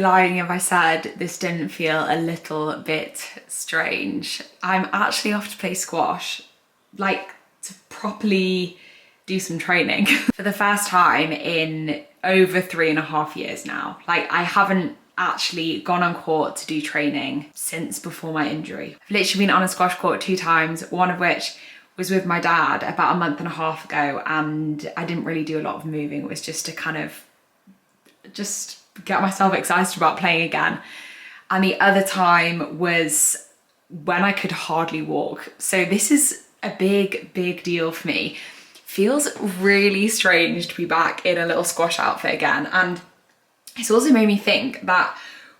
lying if I said this didn't feel a little bit strange. I'm actually off to play squash, like to properly do some training for the first time in over 3.5 years now. Like, I haven't actually gone on court to do training since before my injury. I've literally been on a squash court 2 times, one of which was with my dad about 1.5 months ago, and I didn't really do a lot of moving. It was just to kind of just get myself excited about playing again. And the other time was when I could hardly walk. So this is a big deal for me. Feels really strange to be back in a little squash outfit again. And it's also made me think that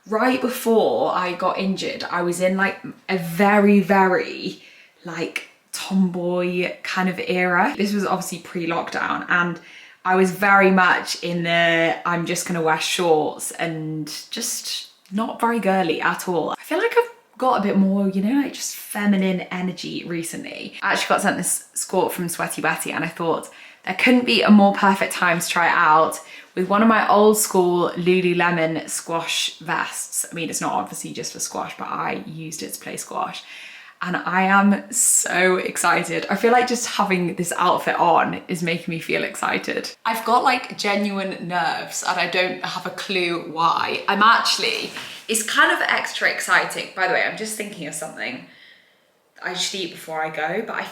right before I got injured, I was in like a very like tomboy kind of era. This was obviously pre-lockdown, and I was very much in the I'm just gonna wear shorts and just not very girly at all. I feel like I've got a bit more, you know, like just feminine energy recently. I actually got sent this skirt from Sweaty Betty, and I thought there couldn't be a more perfect time to try it out with one of my old school Lululemon squash vests. I mean, it's not obviously just for squash, but I used it to play squash. And I am so excited. I feel like just having this outfit on is making me feel excited. I've got like genuine nerves and I don't have a clue why. It's kind of extra exciting. By the way, I'm just thinking of something I should eat before I go, but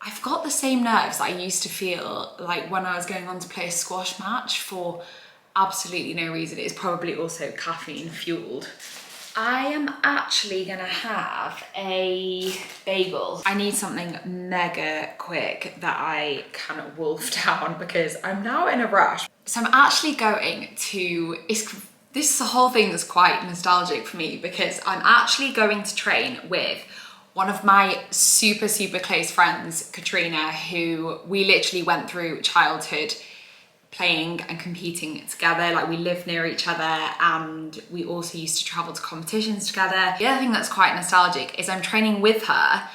I've got the same nerves that I used to feel like when I was going on to play a squash match for absolutely no reason. It's probably also caffeine fueled. I am actually gonna have a bagel. I need something mega quick that I can wolf down because I'm now in a rush. So I'm actually going to, this whole thing is quite nostalgic for me because I'm actually going to train with one of my super close friends, Katrina, who we literally went through childhood playing and competing together. Like, we live near each other and we also used to travel to competitions together. The other thing that's quite nostalgic is I'm training with her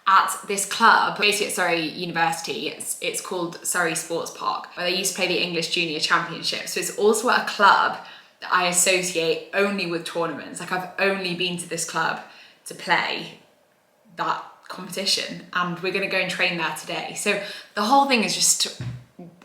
at this club basically at Surrey University. It's called Surrey Sports Park, where they used to play the English Junior Championship. So it's also a club that I associate only with tournaments. Like, I've only been to this club to play that competition, and we're gonna go and train there today. So the whole thing is just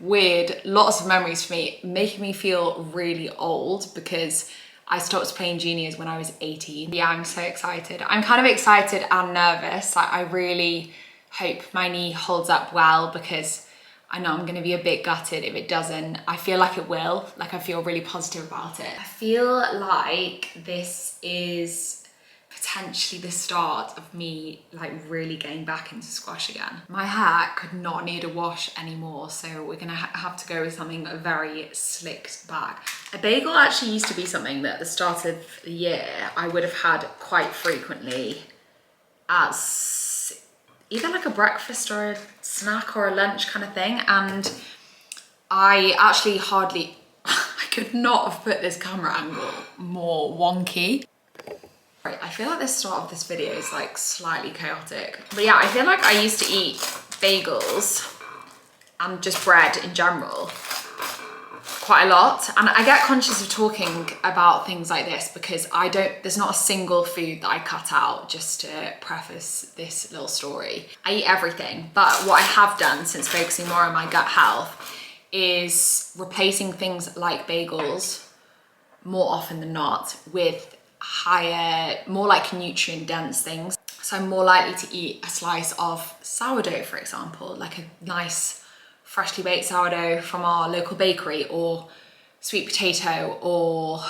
weird, lots of memories for me, making me feel really old because I stopped playing juniors when I was 18. Yeah, I'm so excited. I'm kind of excited and nervous. Like, I really hope my knee holds up well because I know I'm gonna be a bit gutted if it doesn't. I feel like it will. Like, I feel really positive about it. I feel like this is potentially the start of me like really getting back into squash again. My hair could not need a wash anymore, so we're gonna have to go with something very slicked back. A bagel actually used to be something that at the start of the year I would have had quite frequently as either like a breakfast or a snack or a lunch kind of thing, and I actually hardly I could not have put this camera angle more wonky. I feel like the start of this video is like slightly chaotic. But yeah, I feel like I used to eat bagels and just bread in general quite a lot. And I get conscious of talking about things like this because there's not a single food that I cut out, just to preface this little story. I eat everything, but what I have done since focusing more on my gut health is replacing things like bagels more often than not with higher, more like nutrient dense things. So I'm more likely to eat a slice of sourdough, for example, like a nice freshly baked sourdough from our local bakery, or sweet potato, or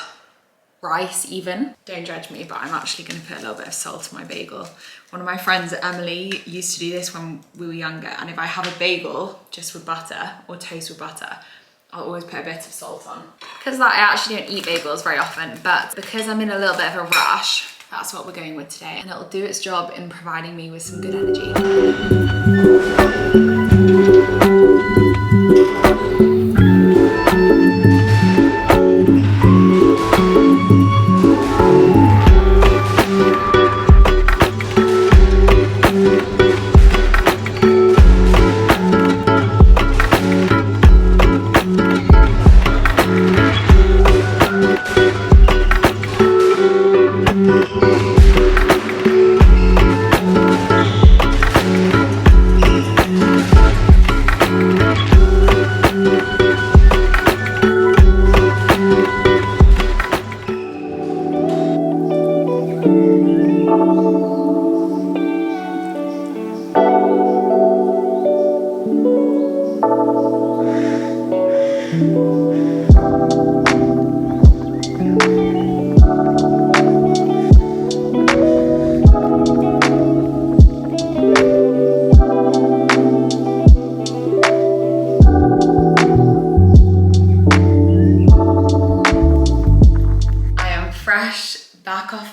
rice even. Don't judge me, but I'm actually going to put a little bit of salt on my bagel. One of my friends, Emily, used to do this when we were younger, and if I have a bagel just with butter or toast with butter, I'll always put a bit of salt on. Because of that, I actually don't eat bagels very often, but because I'm in a little bit of a rush, that's what we're going with today. And it'll do its job in providing me with some good energy.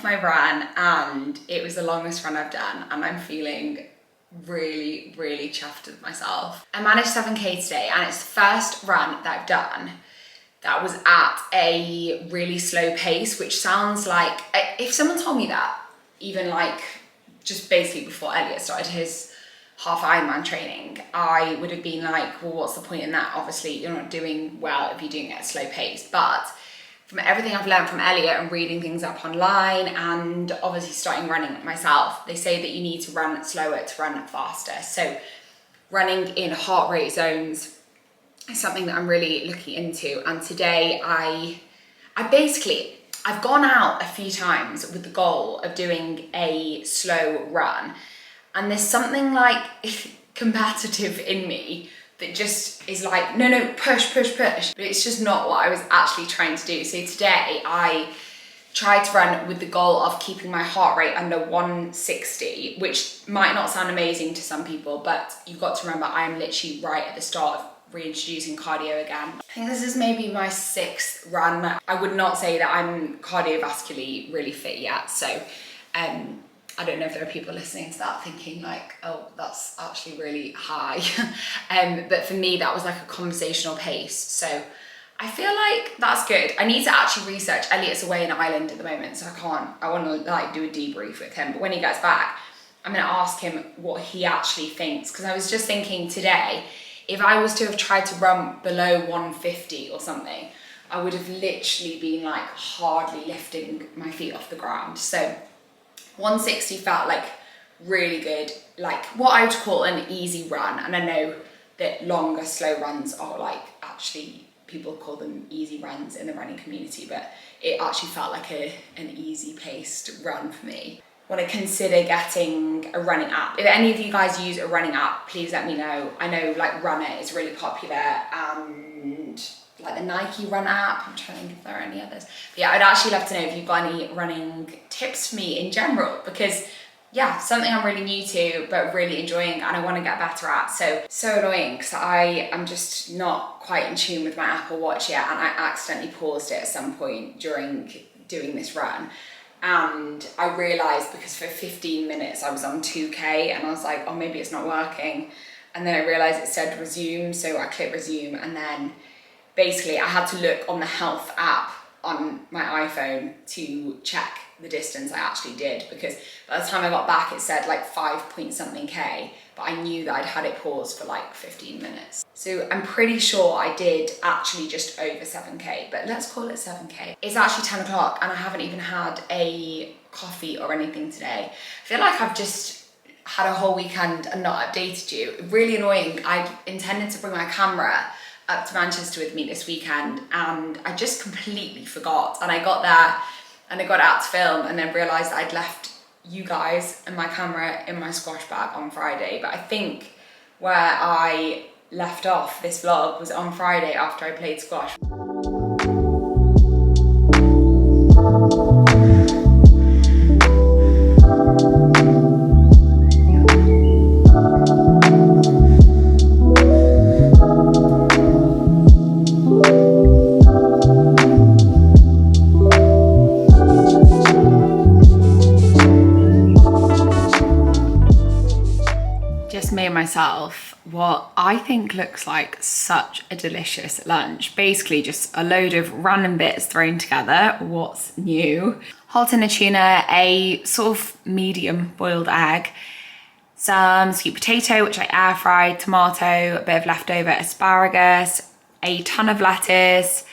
off my run and it was the longest run I've done, and I'm feeling really, really chuffed with myself. I managed 7K today, and it's the first run that I've done that was at a really slow pace, which sounds like, if someone told me that, even like just basically before Elliot started his half Ironman training, I would have been like, well, what's the point in that? Obviously, you're not doing well if you're doing it at a slow pace. But from everything I've learned from Elliot and reading things up online and obviously starting running myself, they say that you need to run slower to run faster. So running in heart rate zones is something that I'm really looking into. And today I've gone out a few times with the goal of doing a slow run. And there's something like competitive in me that just is like, no, push. But it's just not what I was actually trying to do. So today I tried to run with the goal of keeping my heart rate under 160, which might not sound amazing to some people, but you've got to remember I am literally right at the start of reintroducing cardio again. I think this is maybe my 6th run. I would not say that I'm cardiovascularly really fit yet. So I don't know if there are people listening to that thinking like, oh, that's actually really high. But for me, that was like a conversational pace. So I feel like that's good. I need to actually research. Elliot's away in Ireland at the moment, so I want to like do a debrief with him. But when he gets back, I'm going to ask him what he actually thinks. Because I was just thinking today, if I was to have tried to run below 150 or something, I would have literally been like hardly lifting my feet off the ground. So 160 felt like really good, like what I would call an easy run. And I know that longer, slow runs are like, actually people call them easy runs in the running community, but it actually felt like an easy paced run for me. I want to consider getting a running app. If any of you guys use a running app, please let me know. I know like Runner is really popular, and like the Nike Run app. I'm trying to think if there are any others. But yeah, I'd actually love to know if you've got any running tips for me in general, because yeah, something I'm really new to, but really enjoying and I want to get better at. So annoying, because I am just not quite in tune with my Apple Watch yet, and I accidentally paused it at some point during doing this run. And I realized, because for 15 minutes I was on 2K and I was like, oh, maybe it's not working. And then I realized it said resume, so I clicked resume, and then basically I had to look on the health app on my iPhone to check the distance I actually did, because by the time I got back it said like 5 point something K, but I knew that I'd had it paused for like 15 minutes. So I'm pretty sure I did actually just over 7K, but let's call it 7K. It's actually 10 o'clock and I haven't even had a coffee or anything today. I feel like I've just had a whole weekend and not updated you. Really annoying. I intended to bring my camera up to Manchester with me this weekend and I just completely forgot. And I got there and I got out to film and then realised I'd left you guys and my camera in my squash bag on Friday. But I think where I left off this vlog was on Friday after I played squash. Made myself what I think looks like such a delicious lunch. Basically just a load of random bits thrown together. What's new? Whole tin of tuna, a sort of medium boiled egg, some sweet potato which I air fried, tomato, a bit of leftover asparagus, a ton of lettuce,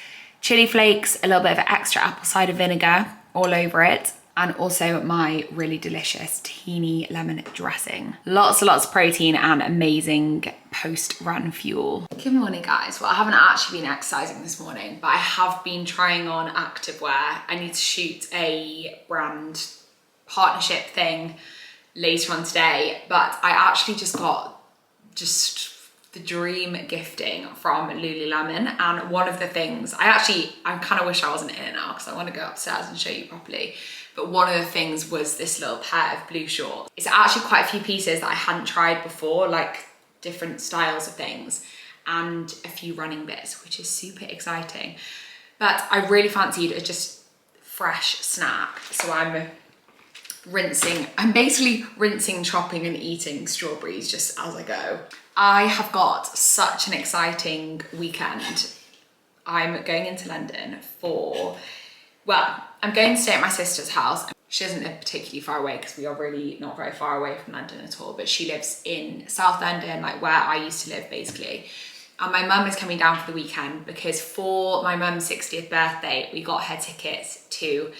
chili flakes, a little bit of extra apple cider vinegar all over it, and also my really delicious tahini lemon dressing. Lots and lots of protein and amazing post-run fuel. Good morning, guys. Well, I haven't actually been exercising this morning, but I have been trying on Activewear. I need to shoot a brand partnership thing later on today, but I actually just got the dream gifting from Lululemon, and one of the things, I kind of wish I wasn't in it now because I want to go upstairs and show you properly. But one of the things was this little pair of blue shorts. It's actually quite a few pieces that I hadn't tried before, like different styles of things, and a few running bits, which is super exciting. But I really fancied a just fresh snack, so I'm I'm basically rinsing, chopping and eating strawberries just as I go. I have got such an exciting weekend. I'm going into London I'm going to stay at my sister's house. She doesn't live particularly far away because we are really not very far away from London at all, but she lives in South London, like where I used to live basically. And my mum is coming down for the weekend because for my mum's 60th birthday, we got her tickets to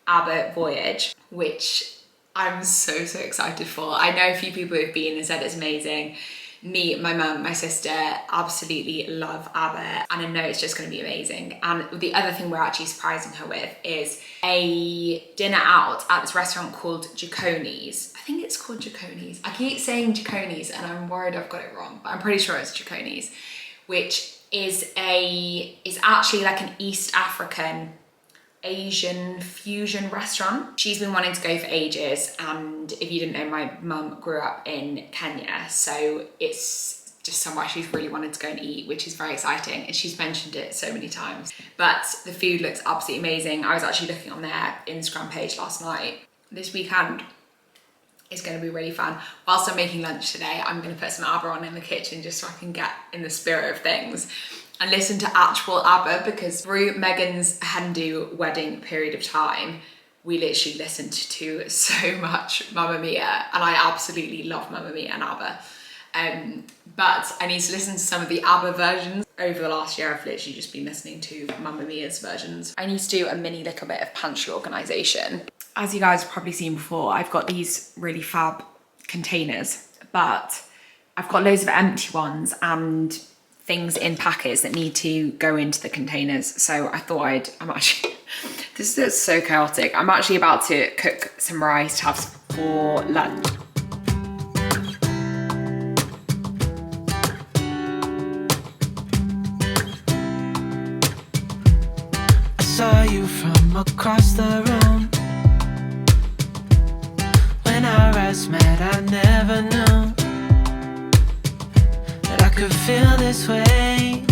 Abba Voyage, which I'm so excited for. I know a few people who've been and said it's amazing. Me, my mum, my sister absolutely love Abba, and I know it's just going to be amazing. And the other thing we're actually surprising her with is a dinner out at this restaurant called Jaconi's. I think it's called Jaconi's. I keep saying Jaconi's and I'm worried I've got it wrong, but I'm pretty sure it's Jaconi's, which is actually like an East African Asian fusion restaurant. She's been wanting to go for ages, and if you didn't know, my mum grew up in Kenya, so it's just somewhere she's really wanted to go and eat, which is very exciting, and she's mentioned it so many times. But the food looks absolutely amazing. I was actually looking on their Instagram page last night. This weekend is going to be really fun. Whilst I'm making lunch today, I'm going to put some Abba on in the kitchen just so I can get in the spirit of things and listen to actual Abba, because through Megan's Hindu wedding period of time, we literally listened to so much Mamma Mia, and I absolutely love Mamma Mia and Abba. But I need to listen to some of the Abba versions. Over the last year, I've literally just been listening to Mamma Mia's versions. I need to do a mini little bit of pantry organisation. As you guys have probably seen before, I've got these really fab containers, but I've got loads of empty ones and things in packets that need to go into the containers. So I thought this is so chaotic. I'm actually about to cook some rice to have for lunch. I saw you from across the room. When our eyes met, I never knew that I could feel this way,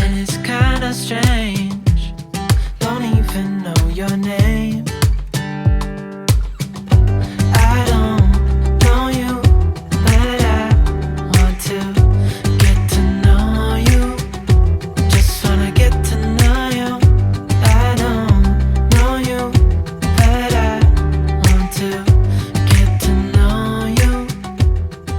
and it's kinda strange. Don't even know your name. I don't know you, but I want to get to know you. Just wanna get to know you. I don't know you, but I want to get to know you.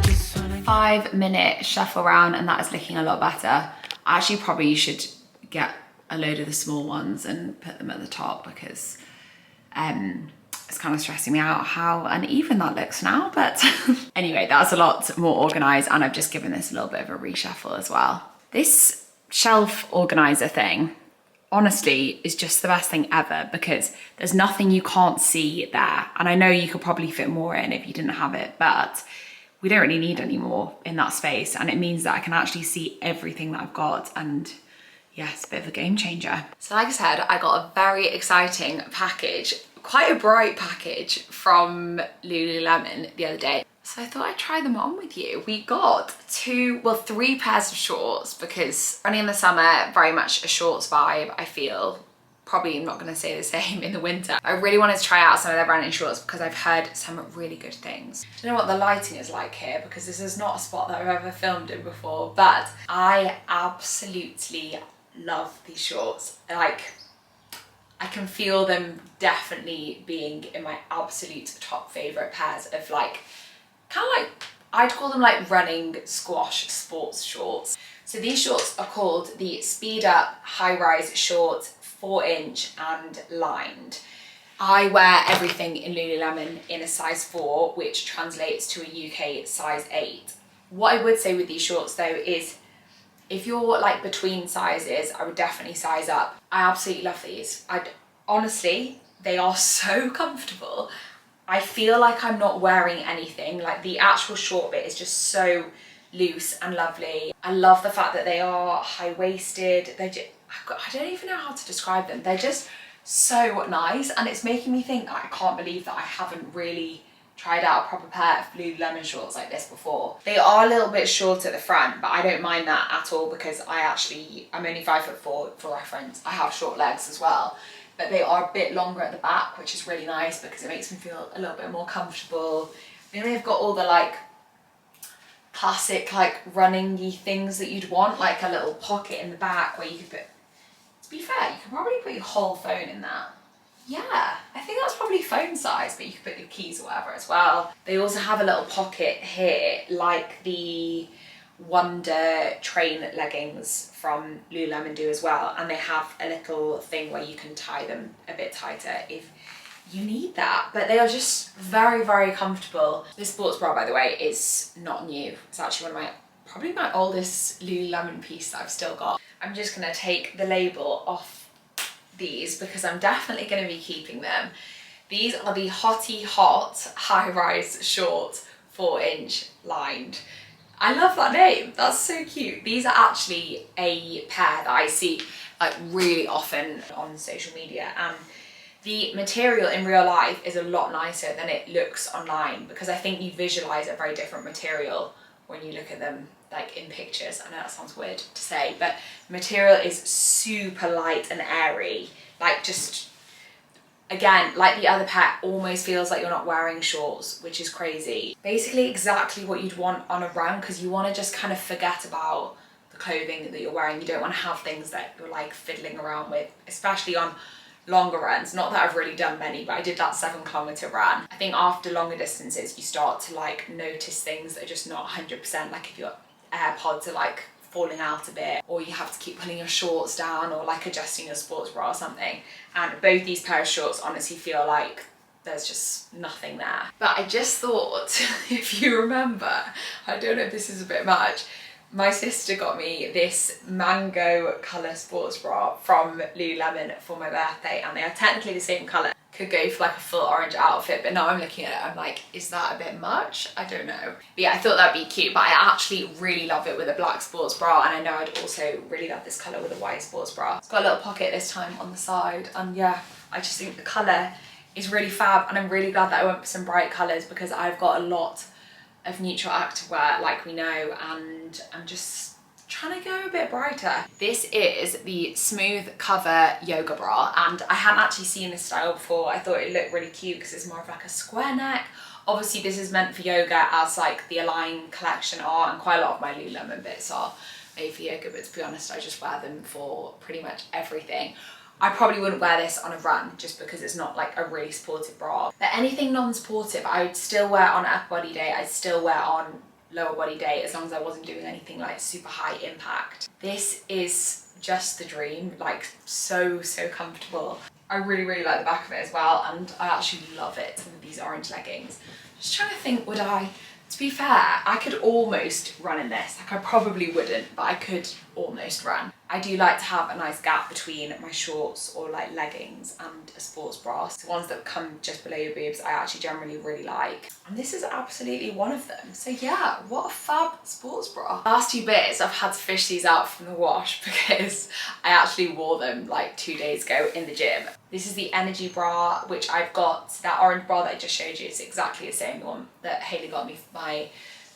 Just wanna 5-minute shuffle round, and that is looking a lot better. I actually probably should get a load of the small ones and put them at the top, because it's kind of stressing me out how uneven that looks now. But anyway, that's a lot more organized, and I've just given this a little bit of a reshuffle as well. This shelf organizer thing honestly is just the best thing ever, because there's nothing you can't see there. And I know you could probably fit more in if you didn't have it, but we don't really need any more in that space, and it means that I can actually see everything that I've got. And yeah, it's a bit of a game changer. So like I said, I got a very exciting package, quite a bright package from Lululemon the other day. So I thought I'd try them on with you. We got 3 pairs of shorts, because running in the summer, very much a shorts vibe, I feel. Probably not gonna say the same in the winter. I really wanted to try out some of their running shorts because I've heard some really good things. I don't know what the lighting is like here, because this is not a spot that I've ever filmed in before, but I absolutely love these shorts. Like, I can feel them definitely being in my absolute top favorite pairs of I'd call them like running squash sports shorts. So these shorts are called the Speed Up High Rise Shorts 4-inch and lined. I wear everything in Lululemon in a size 4, which translates to a UK size 8. What I would say with these shorts though is, if you're like between sizes, I would definitely size up. I absolutely love these. Honestly, they are so comfortable. I feel like I'm not wearing anything. Like, the actual short bit is just so loose and lovely. I love the fact that they are high-waisted. I don't even know how to describe them. They're just so nice, and it's making me think, I can't believe that I haven't really tried out a proper pair of Lululemon shorts like this before. They are a little bit short at the front, but I don't mind that at all, because I'm only 5'4" for reference. I have short legs as well. but they are a bit longer at the back, which is really nice because it makes me feel a little bit more comfortable. Then they've got all the like classic like running-y things that you'd want, like a little pocket in the back where you could put, to be fair, you could probably put your whole phone in that. Yeah, I think that's probably phone size, but you could put your keys or whatever as well. They also have a little pocket here, like the Wonder train leggings from Lululemon do as well, and they have a little thing where you can tie them a bit tighter if you need that. But they are just very, very comfortable. This sports bra, by the way, is not new. It's actually one of probably my oldest Lululemon piece that I've still got. I'm just gonna take the label off these because I'm definitely going to be keeping them. These are the Hottie Hot high-rise short 4-inch lined. I love that name, that's so cute. These are actually a pair that I see like really often on social media, and the material in real life is a lot nicer than it looks online because I think you visualize a very different material when you look at them like in pictures. I know that sounds weird to say, but material is super light and airy. Like just, again, like the other pair, almost feels like you're not wearing shorts, which is crazy. Basically exactly what you'd want on a run, because you want to just kind of forget about the clothing that you're wearing. You don't want to have things that you're like fiddling around with, especially on longer runs. Not that I've really done many, but I did that 7-kilometer run. I think after longer distances, you start to like notice things that are just not 100%, like if your AirPods are like falling out a bit, or you have to keep pulling your shorts down, or like adjusting your sports bra or something. And both these pair of shorts honestly feel like there's just nothing there. But I just thought, if you remember, I don't know if this is a bit much, my sister got me this mango colour sports bra from Lululemon for my birthday, and they are technically the same colour. Could go for like a full orange outfit, but now I'm looking at it, I'm like, is that a bit much? I don't know. But yeah, I thought that'd be cute, but I actually really love it with a black sports bra, and I know I'd also really love this colour with a white sports bra. It's got a little pocket this time on the side, and yeah, I just think the colour is really fab, and I'm really glad that I went for some bright colours because I've got a lot of neutral activewear, like we know, and I'm just trying to go a bit brighter. This is the Smooth Cover yoga bra, and I hadn't actually seen this style before. I thought it looked really cute because it's more of like a square neck. Obviously this is meant for yoga, as like the Align collection are, and quite a lot of my Lululemon bits are made for yoga, but to be honest, I just wear them for pretty much everything. I probably wouldn't wear this on a run just because it's not like a really sportive bra. But anything non-sportive, I would still wear on upper body day, I'd still wear on lower body day, as long as I wasn't doing anything like super high impact. This is just the dream, like so comfortable. I really like the back of it as well, and I actually love it with these orange leggings. Just trying to think, would I, to be fair, I could almost run in this. Like I probably wouldn't, but I could almost run. I do like to have a nice gap between my shorts or like leggings and a sports bra. So ones that come just below your boobs, I actually generally really like. And this is absolutely one of them. So yeah, what a fab sports bra. Last 2 bits, I've had to fish these out from the wash because I actually wore them like 2 days ago in the gym. This is the Energy bra, which I've got, that orange bra that I just showed you. It's exactly the same one that Hayley got me for my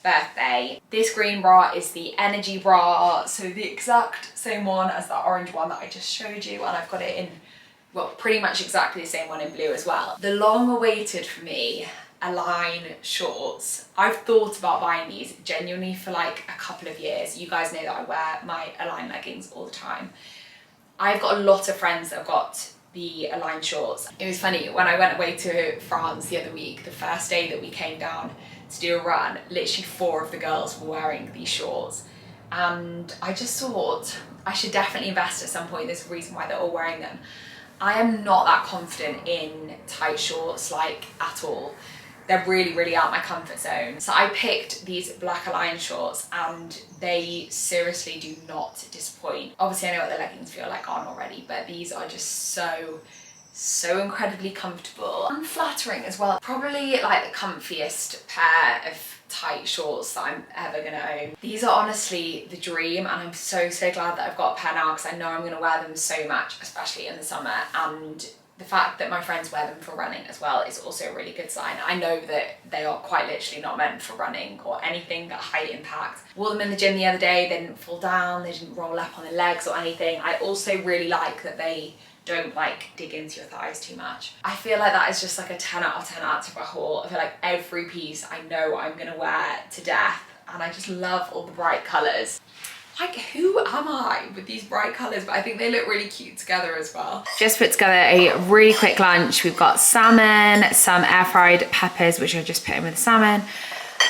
birthday. This green bra is the Energy bra, so the exact same one as that orange one that I just showed you, and I've got it in, well, pretty much exactly the same one in blue as well. The long awaited for me Align shorts. I've thought about buying these genuinely for like a couple of years. You guys know that I wear my Align leggings all the time. I've got a lot of friends that have got the Align shorts. It was funny, when I went away to France the other week, the first day that we came down to do a run, literally 4 of the girls were wearing these shorts, and I just thought I should definitely invest at some point. There's a reason why they're all wearing them. I am not that confident in tight shorts like at all. They're really out my comfort zone. So I picked these black Align shorts, and they seriously do not disappoint. Obviously I know what the leggings feel like on already, but these are just so incredibly comfortable and flattering as well. Probably like the comfiest pair of tight shorts that I'm ever gonna own. These are honestly the dream, and I'm so glad that I've got a pair now, because I know I'm gonna wear them so much, especially in the summer. And the fact that my friends wear them for running as well is also a really good sign. I know that they are quite literally not meant for running or anything at high impact. Wore them in the gym the other day, they didn't fall down, they didn't roll up on the legs or anything. I also really like that they don't like dig into your thighs too much. I feel like that is just like a 10 out of 10 Activewear haul. I feel like every piece I know I'm gonna wear to death, and I just love all the bright colours. Like, who am I with these bright colours? But I think they look really cute together as well. Just put together a really quick lunch. We've got salmon, some air fried peppers, which I just put in with the salmon,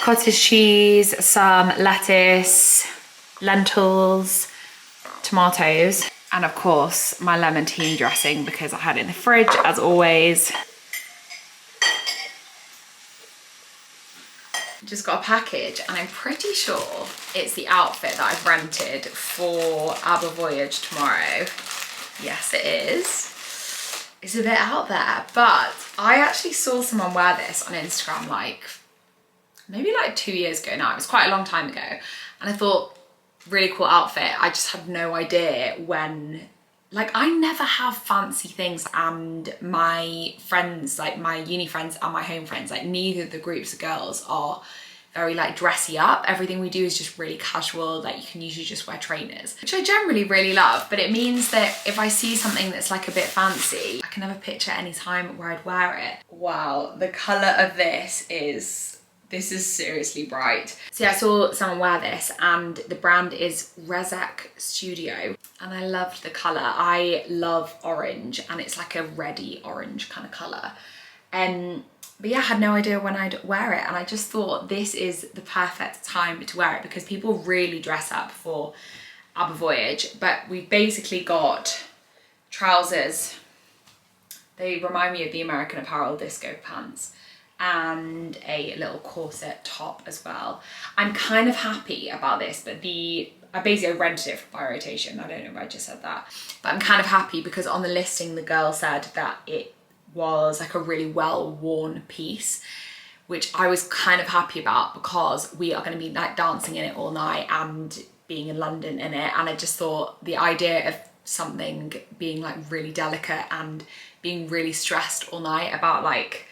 cottage cheese, some lettuce, lentils, tomatoes, and of course my lemon tea dressing because I had it in the fridge as always. Just got a package and I'm pretty sure it's the outfit that I've rented for Abba voyage tomorrow. Yes, it is. It's a bit out there, but I actually saw someone wear this on Instagram like maybe like 2 years ago now. It was quite a long time ago, and I thought, really cool outfit. I just had no idea when, like, I never have fancy things, and my friends, like my uni friends and my home friends, like neither of the groups of girls are very like dressy up. Everything we do is just really casual, like you can usually just wear trainers, which I generally really love, but it means that if I see something that's like a bit fancy, I can have a picture any time where I'd wear it. Wow, the colour of this is seriously bright. So yeah, I saw someone wear this, and the brand is Rezek Studio, and I loved the colour. I love orange, and it's like a reddy orange kind of colour. But yeah, I had no idea when I'd wear it, and I just thought this is the perfect time to wear it because people really dress up for Abba voyage. But we've basically got trousers. They remind me of the American Apparel disco pants, and a little corset top as well. I'm kind of happy about this, but I basically rented it by rotation. I don't know if I just said that, but I'm kind of happy because on the listing the girl said that it was like a really well worn piece, which I was kind of happy about because we are going to be like dancing in it all night and being in London in it, and I just thought the idea of something being like really delicate and being really stressed all night about like,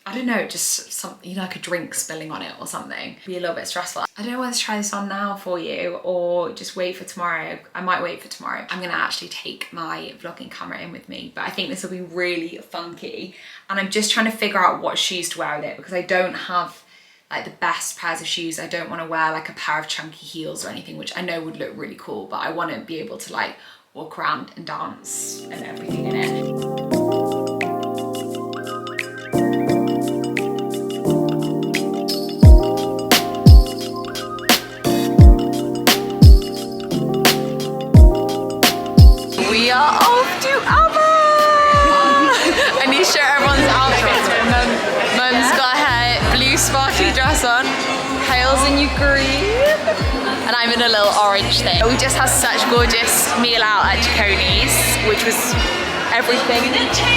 I don't know, just something, you know, like a drink spilling on it or something, be a little bit stressful. I don't know whether to try this on now for you or just wait for tomorrow. I might wait for tomorrow. I'm gonna actually take my vlogging camera in with me, but I think this will be really funky, and I'm just trying to figure out what shoes to wear with it because I don't have like the best pairs of shoes. I don't want to wear like a pair of chunky heels or anything, which I know would look really cool, but I want to be able to like walk around and dance and everything in it. We are off to Abba! I need to show everyone's outfits. Mum's got her blue sparkly dress on, Hale's in your green, and I'm in a little orange thing. We just had such gorgeous meal out at Chiconi's, which was everything.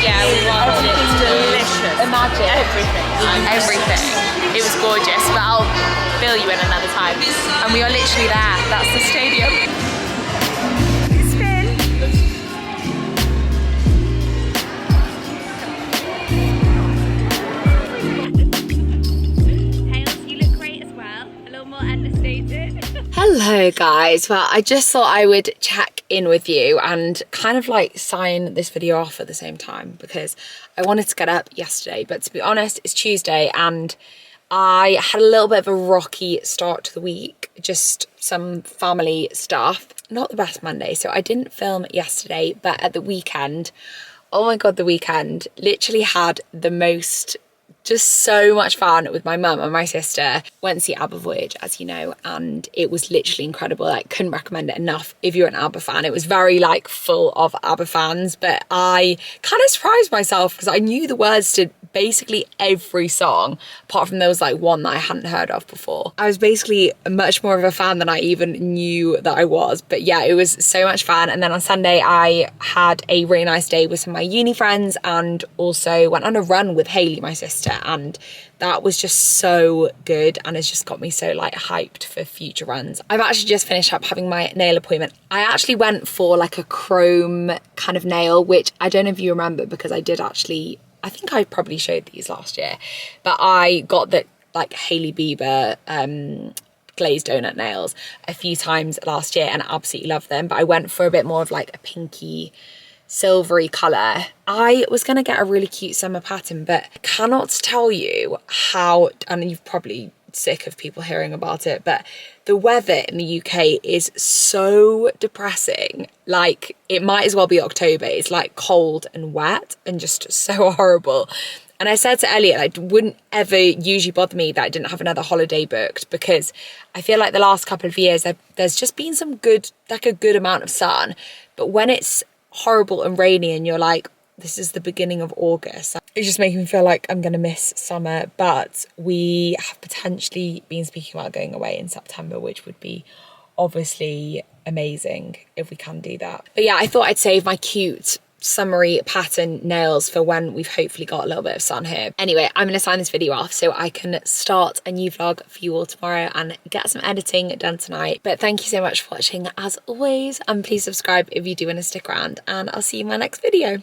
Yeah, we wanted it. Delicious. Imagine. Everything. Everything. It was gorgeous, but I'll fill you in another time. And we are literally there. That's the stadium. Hello guys, well I just thought I would check in with you and kind of like sign this video off at the same time because I wanted to get up yesterday, but to be honest it's Tuesday and I had a little bit of a rocky start to the week, just some family stuff, not the best Monday, so I didn't film yesterday, but at the weekend, oh my god, the weekend literally had the most, just so much fun with my mum and my sister. Went to see Abba voyage, as you know, and it was literally incredible. Like, couldn't recommend it enough if you're an Abba fan. It was very like full of Abba fans, but I kind of surprised myself because I knew the words to basically every song apart from there was like one that I hadn't heard of before. I was basically much more of a fan than I even knew that I was, but yeah, it was so much fun. And then on Sunday I had a really nice day with some of my uni friends and also went on a run with Hayley, my sister, and that was just so good and it's just got me so like hyped for future runs. I've actually just finished up having my nail appointment. I actually went for like a chrome kind of nail, which I don't know if you remember because I did actually, I think I probably showed these last year, but I got the like Hailey Bieber glazed donut nails a few times last year and I absolutely love them, but I went for a bit more of like a pinky silvery colour. I was going to get a really cute summer pattern, but I cannot tell you how, and you've probably sick of people hearing about it, but the weather in the UK is so depressing. Like, it might as well be October. It's like cold and wet and just so horrible. And I said to Elliot, it wouldn't ever usually bother me that I didn't have another holiday booked, because I feel like the last couple of years there's just been some good, like a good amount of sun. But when it's horrible and rainy and you're like, this is the beginning of August, it's just making me feel like I'm gonna miss summer. But we have potentially been speaking about going away in September, which would be obviously amazing if we can do that. But yeah, I thought I'd save my cute summery pattern nails for when we've hopefully got a little bit of sun here. Anyway, I'm going to sign this video off so I can start a new vlog for you all tomorrow and get some editing done tonight. But thank you so much for watching as always, and please subscribe if you do want to stick around, and I'll see you in my next video.